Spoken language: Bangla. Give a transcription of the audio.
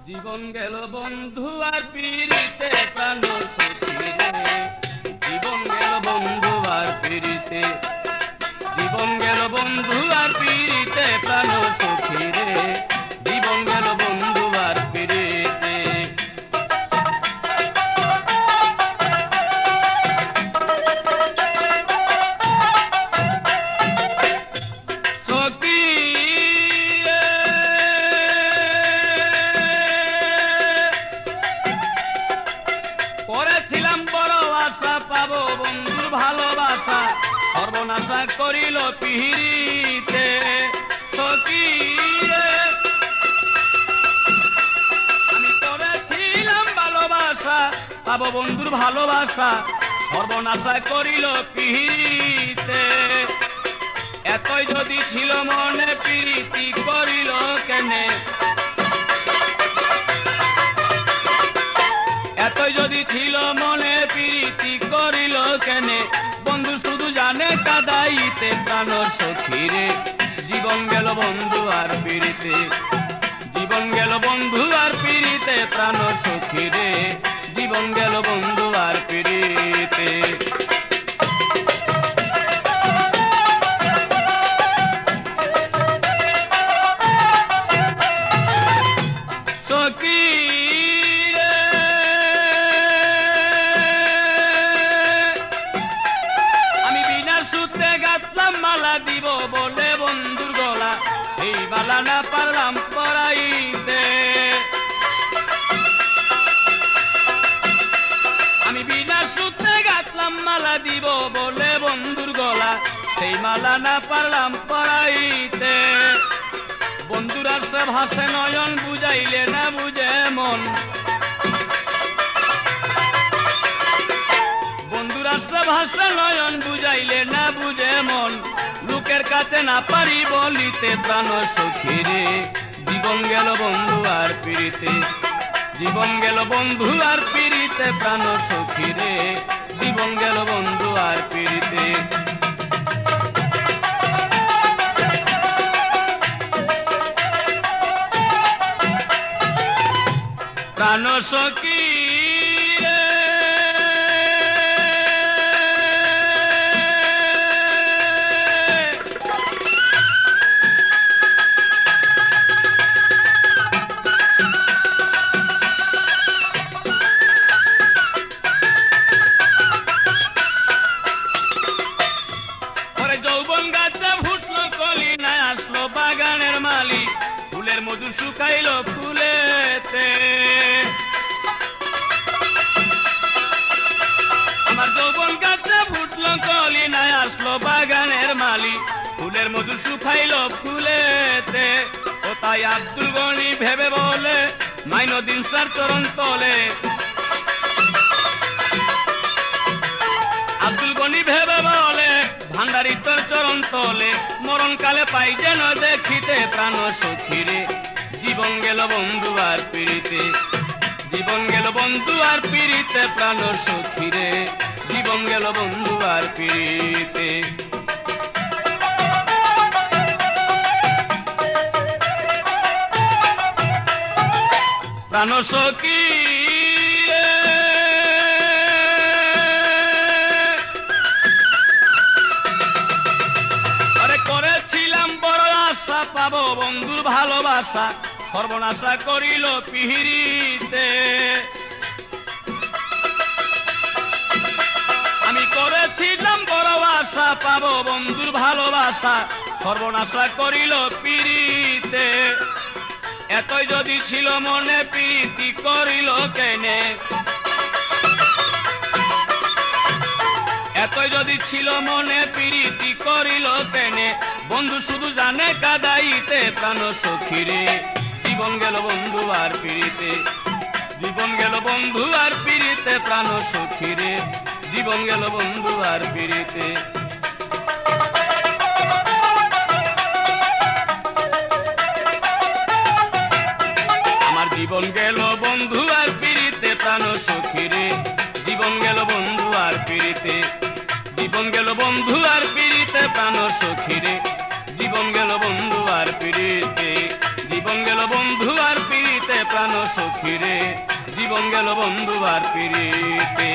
জীবন গেল বন্ধু আর পিরিতে প্রাণ সখী রে। জীবন গেল বন্ধু আর পিরিতে, জীবন গেল বন্ধু আর পিরিতে প্রাণ সখী রে। জীবন গেল বন্ধু আর পিরিতে। সখী করেছিলাম বড় আশা পাবো বন্ধুর ভালোবাসা, সর্বনাশা করিল পিহিরিতে। সখী আমি করেছিলাম ভালোবাসা পাবো বন্ধুর ভালোবাসা, সর্বনাশা করিল পিহিরিতে। এতই যদি ছিল মনে প্রীতি করিল কেনে, এতই যদি ছিল মনে প্রীতি করিল কেনে। বন্ধু শুধু জানে কাদাইতে প্রাণ সখী রে। জীবন গেল বন্ধু আর পিরিতে, জীবন গেল বন্ধু আর পিরিতে প্রাণ সখী রে। জীবন গেল বন্ধু আর পিরিতে। সখী আমি বিনা সুতে গাঁথলাম মালা দিব বলে বন্ধুর গলা, সেই মালা না পারলাম পরাইতে। আমি বিনা সুতে গাঁথলাম মালা দিব বলে বন্ধুর গলা, সেই মালা না পারলাম পরাইতে। বন্ধুর আসে ভাসে নয়ন, বুঝাইলে না বুঝে মন। বন্ধুর আসে ভাসে নয়ন, বুঝাইলে না বুঝে মন। লোকের কাছে না পারি বলিতে প্রাণ সখী রে। জীবন গেল বন্ধু আর পিরিতে, জীবন গেল বন্ধু আর পিরিতে প্রাণ সখী রে। জীবন গেল বন্ধু আর পিরিতে। প্রাণ সখী রে ওরে যৌবন গাছে ফুটলো কলি, না আসলো বাগানের মালি, ফুলের মধু শুকাইল ফুলেতে। আমার যৌবন গাছে ফুটলো কলি, না আসলো বাগানের মালি, ফুলের মধু শুকাইল ফুলেতে। ও তাই আব্দুল গনি ভেবে বলে, মাইনুদ্দিন স্যার চরণ তলে। আব্দুল গনি ভেবে বলে, ভান্ডারি তোর চরণ তলে। মরণকালে পাই যেন দেখিতে প্রাণ সখী রে। জীবন গেল বন্ধু আর পিরিতে, জীবন গেল বন্ধু আর পিরিতে প্রাণ সখী রে। জীবন গেল বন্ধু আর পিরিতে। প্রাণ সখী রে আরে করেছিলাম বড় আশা পাবো বন্ধুর ভালোবাসা, সর্বনাশা করিল পিহিরিতে। আমি করেছিলাম বড় আশা পাবো বন্ধুর ভালোবাসা, সর্বনাশা করিল পিরিতে। এতই যদি ছিল মনে প্রীতি করিল কেনে, এতই যদি ছিল মনে প্রীতি করিল কেনে। বন্ধু শুধু জানে কাদাইতে প্রাণ সখী রে। জীবন গেল বন্ধু আর পিরিতে, জীবন গেল বন্ধু আর পিরিতে প্রাণ সখী রে। জীবন গেল বন্ধু আর পিরিতে। আমার জীবন গেল বন্ধু আর পিরিতে প্রাণ সখী রে। জীবন গেল বন্ধু আর পিরিতে, জীবন গেল বন্ধু আর পিরিতে প্রাণ সখী রে। জীবন গেল বন্ধু আর পিরিতে, জীবন গেল বন্ধু আর পিরিতে প্রাণ প্রাণ সখী রে জীবন গেল বন্ধু আর পিরিতে